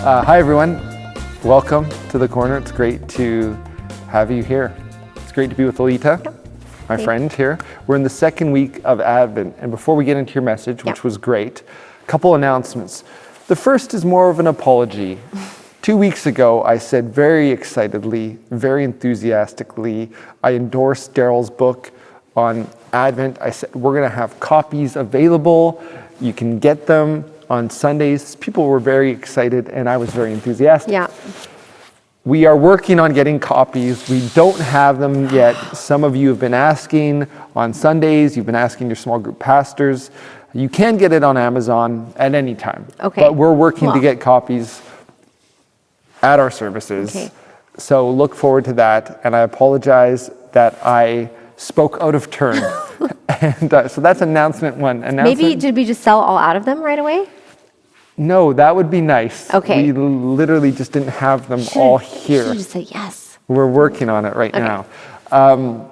Hi, everyone. Welcome to The Corner. It's great to have you here. It's great to be with Lolita, my friend here. We're in the second week of Advent, and before we get into your message, which was great, a couple announcements. The first is more of an apology. 2 weeks ago, I said very excitedly, very enthusiastically, I endorsed Daryl's book on Advent. I said we're going to have copies available. You can get them on Sundays. People were very excited, and I was very enthusiastic. Yeah. We are working on getting copies. We don't have them yet. Some of you have been asking on Sundays. You've been asking your small group pastors. You can get it on Amazon at any time. Okay. But we're working to get copies at our services. Okay. So look forward to that. And I apologize that I spoke out of turn. And so that's announcement one. Maybe did we just sell all out of them right away? No, that would be nice. Okay. We literally just didn't have them all here. Should just say yes. We're working on it right now. And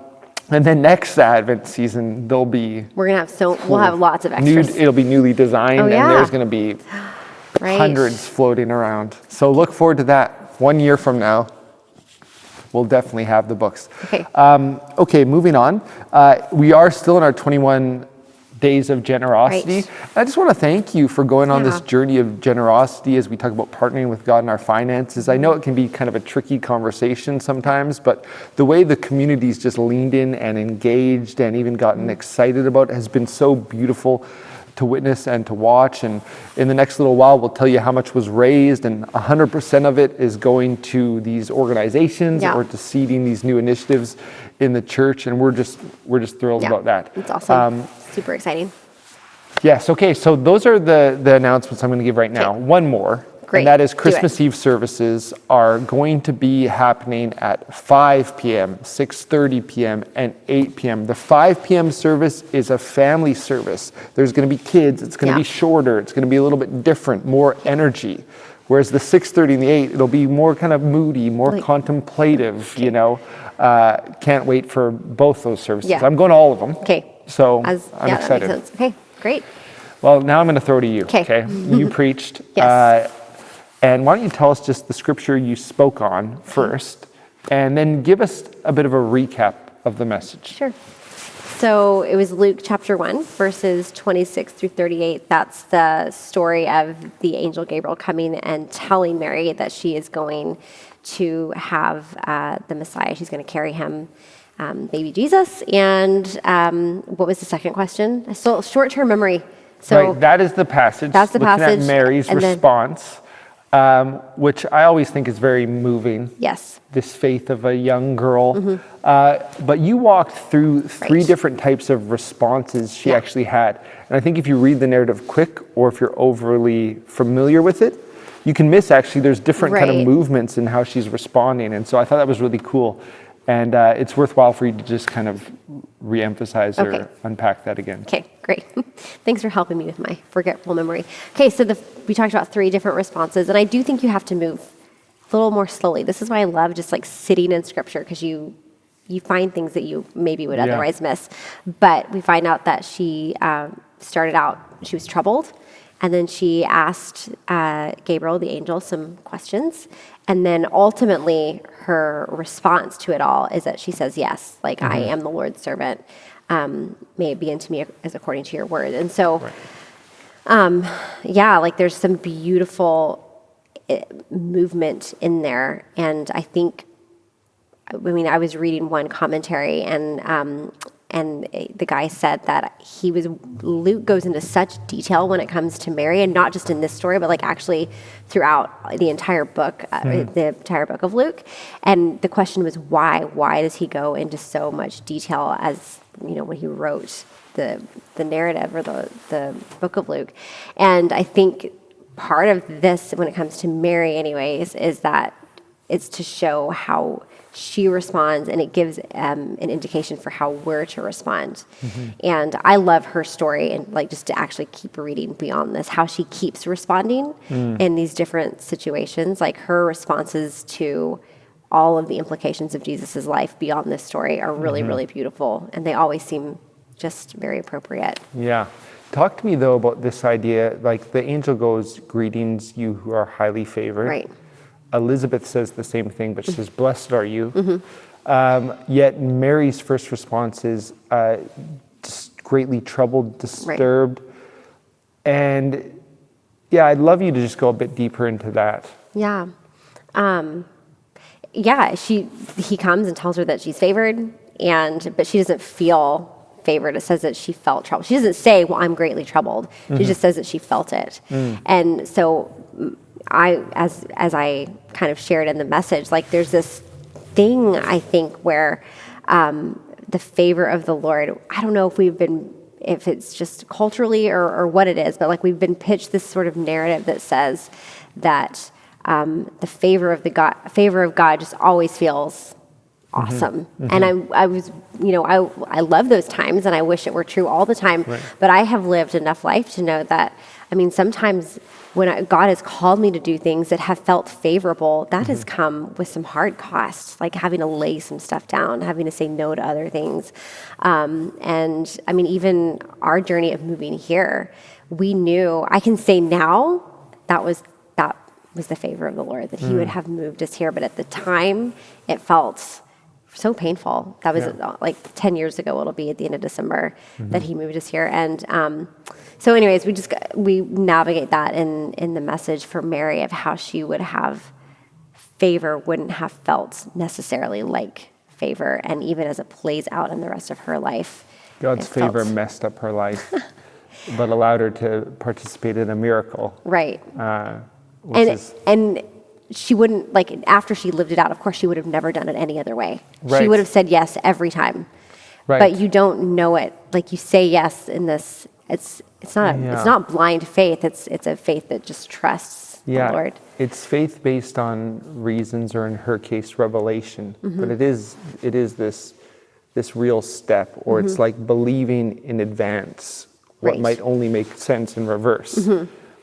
then next Advent season, there'll be... We're going to have we'll have lots of extras. It'll be newly designed, and there's going to be hundreds floating around. So look forward to that. 1 year from now, we'll definitely have the books. Okay. Okay, moving on. We are still in our 21 days of generosity. Right. I just want to thank you for going on this journey of generosity as we talk about partnering with God in our finances. I know it can be kind of a tricky conversation sometimes, but the way the community's just leaned in and engaged and even gotten excited about it has been so beautiful to witness and to watch. And in the next little while, we'll tell you how much was raised, and 100% of it is going to these organizations or to seeding these new initiatives in the church. And we're just thrilled about that. It's awesome. Super exciting. Yes. Okay. So those are the announcements I'm going to give right now. One more. Great. And that is Christmas Eve services are going to be happening at 5 p.m., 6:30 p.m., and 8 p.m. The 5 p.m. service is a family service. There's going to be kids. It's going to be shorter. It's going to be a little bit different, more energy. Whereas the 6:30 and the 8, it'll be more kind of moody, more contemplative, you know. Can't wait for both those services. Yeah. I'm going to all of them. Okay. So I'm excited. That makes sense. Okay, great. Well, now I'm going to throw to you. Okay. You preached. Yes. And why don't you tell us just the scripture you spoke on first, and then give us a bit of a recap of the message. Sure. So it was Luke chapter 1, verses 26 through 38. That's the story of the angel Gabriel coming and telling Mary that she is going to have the Messiah. She's going to carry him, baby Jesus. And what was the second question? So short-term memory. So that is the passage. That's the looking passage. At Mary's response, which I always think is very moving. Yes. This faith of a young girl. But you walked through three different types of responses she actually had. And I think if you read the narrative quick, or if you're overly familiar with it, you can miss actually there's different kind of movements in how she's responding. And so I thought that was really cool. And it's worthwhile for you to just kind of re-emphasize or unpack that again. Okay, great. Thanks for helping me with my forgetful memory. Okay, so we talked about three different responses, and I do think you have to move a little more slowly. This is why I love just like sitting in scripture, because you find things that you maybe would otherwise miss. But we find out that she started out, she was troubled, and then she asked Gabriel, the angel, some questions. And then ultimately, her response to it all is that she says, yes, like I am the Lord's servant. May it be unto me as according to your word. And so, like there's some beautiful movement in there. And I think, I was reading one commentary, and the guy said that Luke goes into such detail when it comes to Mary, and not just in this story, but like actually throughout the entire book, the entire book of Luke. And the question was why? Why does he go into so much detail as, when he wrote the narrative or the book of Luke? And I think part of this, when it comes to Mary anyways, is that it's to show how she responds, and it gives an indication for how we're to respond. And I love her story, and like just to actually keep reading beyond this, how she keeps responding in these different situations. Like her responses to all of the implications of Jesus's life beyond this story are really, really beautiful, and they always seem just very appropriate. Yeah. Talk to me, though, about this idea, like the angel goes, greetings, you who are highly favored. Right. Elizabeth says the same thing, but she says, blessed are you. Yet Mary's first response is just greatly troubled, disturbed. Right. And yeah, I'd love you to just go a bit deeper into that. Yeah. He comes and tells her that she's favored, but she doesn't feel favored. It says that she felt troubled. She doesn't say, well, I'm greatly troubled. She just says that she felt it. And so as I kind of shared in the message, like there's this thing, I think, where the favor of the Lord, I don't know if it's just culturally or what it is, but like we've been pitched this sort of narrative that says that the favor of God just always feels awesome. And I was, I love those times and I wish it were true all the time. Right. But I have lived enough life to know that, sometimes when God has called me to do things that have felt favorable, that has come with some hard costs, like having to lay some stuff down, having to say no to other things. Even our journey of moving here, we knew, I can say now, that was the favor of the Lord, that he would have moved us here. But at the time, it felt so painful. That was like 10 years ago, it'll be at the end of December, that he moved us here. And so anyways, we navigate that in the message for Mary of how she would have favor wouldn't have felt necessarily like favor. And even as it plays out in the rest of her life, God's favor messed up her life, but allowed her to participate in a miracle. Right. And she wouldn't, like, after she lived it out, of course, she would have never done it any other way. Right. She would have said yes every time. Right. But you don't know it. Like, you say yes in this, it's not blind faith. It's a faith that just trusts the Lord. It's faith based on reasons, or in her case, revelation. But it is this real step, or it's like believing in advance what might only make sense in reverse.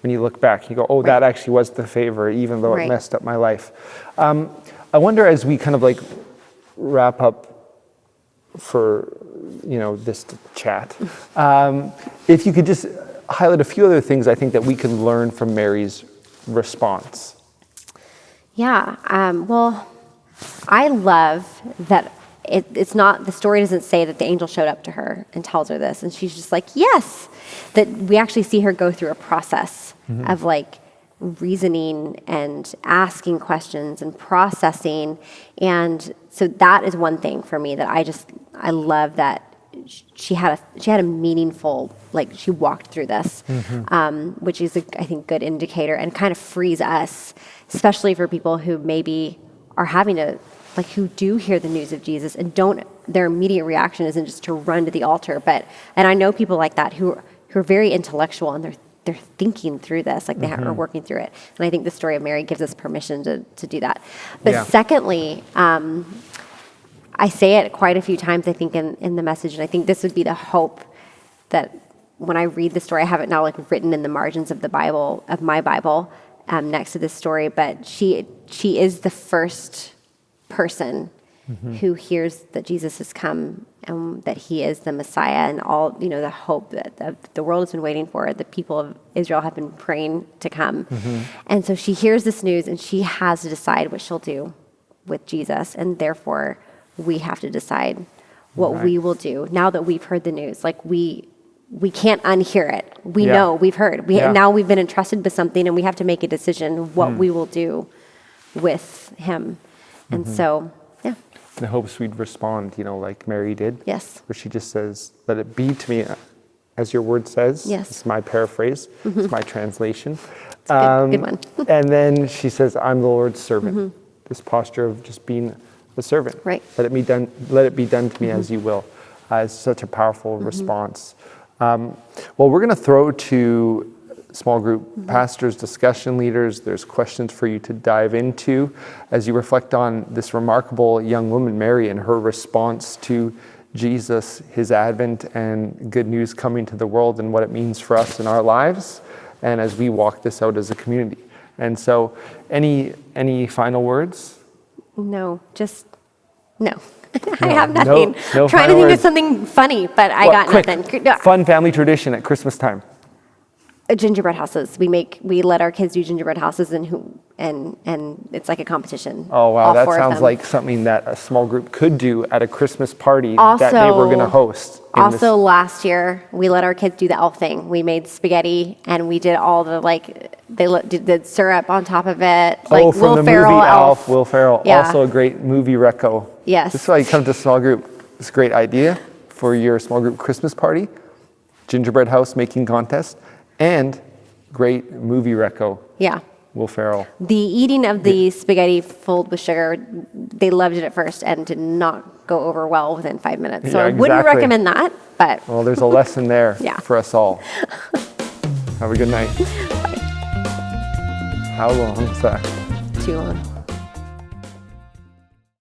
When you look back, you go, oh, that actually was the favor, even though it messed up my life. I wonder, as we kind of like wrap up for, this chat, if you could just highlight a few other things I think that we can learn from Mary's response. Yeah. Well, I love that it's not, the story doesn't say that the angel showed up to her and tells her this, and she's just like, yes. That we actually see her go through a process of like reasoning and asking questions and processing. And so that is one thing for me that I love, that she had a meaningful, like, she walked through this, which is I think good indicator, and kind of frees us, especially for people who maybe are having to, like, who do hear the news of Jesus and their immediate reaction isn't just to run to the altar, and I know people like that who are very intellectual, and they're thinking through this, like they are working through it. And I think the story of Mary gives us permission to do that. But secondly, I say it quite a few times, I think, in the message, and I think this would be the hope that when I read the story, I have it now like written in the margins of the Bible, of my Bible, next to this story, but she is the first person who hears that Jesus has come and that he is the Messiah, and all, the hope that the world has been waiting for, the people of Israel have been praying to come. And so she hears this news, and she has to decide what she'll do with Jesus, and therefore we have to decide what we will do now that we've heard the news. Like, we can't unhear it. We know, we've heard. Now we've been entrusted with something, and we have to make a decision what we will do with him. And so, in hopes we'd respond, like Mary did. Yes. Where she just says, let it be to me as your word says. Yes. It's my paraphrase. It's my translation. It's a good one. And then she says, I'm the Lord's servant. This posture of just being the servant. Right. Let it be done to me as you will. It's such a powerful response. Well, we're going to throw to small group pastors, discussion leaders. There's questions for you to dive into as you reflect on this remarkable young woman, Mary, and her response to Jesus, his advent, and good news coming to the world, and what it means for us in our lives, and as we walk this out as a community. And so, any final words? No, just No. I have nothing. no Trying to final think of words. something funny, but I got Quick, nothing. fun family tradition at Christmas time. Gingerbread houses. We let our kids do gingerbread houses, and it's like a competition. Oh, wow. All That four of sounds them. like something that a small group could do at a Christmas party that they were going to host. Also, last year, we let our kids do the elf thing. We made spaghetti, and we did all the, did the syrup on top of it. From Will the Ferrell movie Elf, Will Ferrell. Yeah. Also a great movie reco. Yes. This is why you come to a small group. It's a great idea for your small group Christmas party, gingerbread house making contest, and great movie reco. Yeah. Will Ferrell. The eating of the spaghetti filled with sugar, they loved it at first and did not go over well within 5 minutes. So Yeah, I wouldn't exactly. recommend that, but Well, there's a lesson there Yeah. for us all. Have a good night. How long is that? too long.